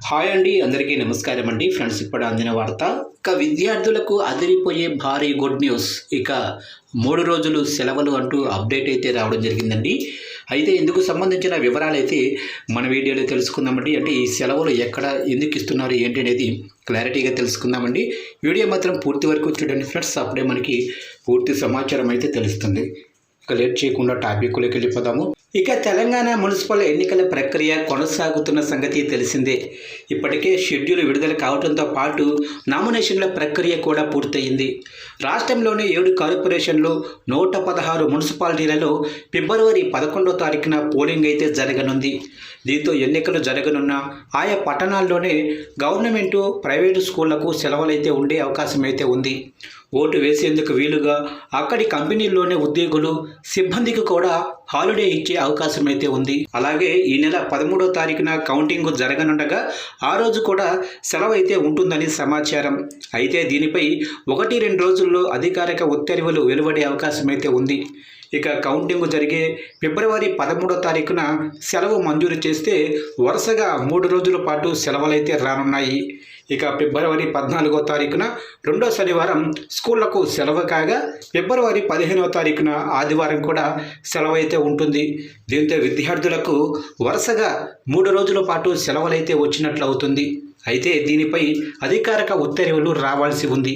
Hi అండి, అందరికీ నమస్కారం అండి. ఫ్రెండ్స్, ఇప్పుడు అందిన వార్త. ఇక విద్యార్థులకు అదిరిపోయే భారీ గుడ్ న్యూస్. ఇక 3 రోజులు సెలవులు అంటూ అప్డేట్ అయితే రావడం జరిగిందండి. అయితే ఇందుకు సంబంధించిన వివరాలు అయితే మన వీడియోలో తెలుసుకుందామండి. అంటే ఈ సెలవులు ఎక్కడ ఎందుకు ఇస్తున్నారు ఏంటి అనేది క్లారిటీగా తెలుసుకుందామండి. వీడియో మాత్రం పూర్తి వరకు చూడండి ఫ్రెండ్స్, అప్పుడే మనకి పూర్తి సమాచారం అయితే తెలుస్తుంది. ఇక లేట్ చేయకుండా టాపిక్లోకి వెళ్ళిపోదాము. ఇక తెలంగాణ మున్సిపల్ ఎన్నికల ప్రక్రియ కొనసాగుతున్న సంగతి తెలిసిందే. ఇప్పటికే షెడ్యూల్ విడుదల కావడంతో పాటు నామినేషన్ల ప్రక్రియ కూడా పూర్తయింది. రాష్ట్రంలోని 7 కార్పొరేషన్లు 116 మున్సిపాలిటీలలో ఫిబ్రవరి 11వ తారీఖున పోలింగ్ అయితే జరగనుంది. దీంతో ఎన్నికలు జరగనున్న ఆయా పట్టణాల్లోనే గవర్నమెంటు, ప్రైవేటు స్కూళ్లకు సెలవులైతే ఉండే అవకాశం అయితే ఉంది. ఓటు వేసేందుకు వీలుగా అక్కడి కంపెనీల్లోనే ఉద్యోగులు, సిబ్బందికి కూడా హాలిడే ఇచ్చే అవకాశం అయితే ఉంది. అలాగే ఈ నెల 13వ తారీఖున కౌంటింగ్ జరగనుండగా ఆ రోజు కూడా సెలవు అయితే ఉంటుందని సమాచారం. అయితే దీనిపై 1-2 రోజుల్లో అధికారిక ఉత్తర్వులు వెలువడే అవకాశం అయితే ఉంది. ఇక కౌంటింగ్ జరిగే ఫిబ్రవరి 13వ తారీఖున సెలవు మంజూరు చేస్తే వరుసగా 3 రోజుల పాటు సెలవులైతే రానున్నాయి. ఇక ఫిబ్రవరి 14వ తారీఖున రెండో శనివారం స్కూళ్లకు సెలవు కాగా ఫిబ్రవరి 15వ తారీఖున ఆదివారం కూడా సెలవు అయితే ఉంటుంది. దీంతో విద్యార్థులకు వరుసగా 3 రోజుల పాటు సెలవులైతే వచ్చినట్లు అవుతుంది. అయితే దీనిపై అధికారిక ఉత్తర్వులు రావాల్సి ఉంది.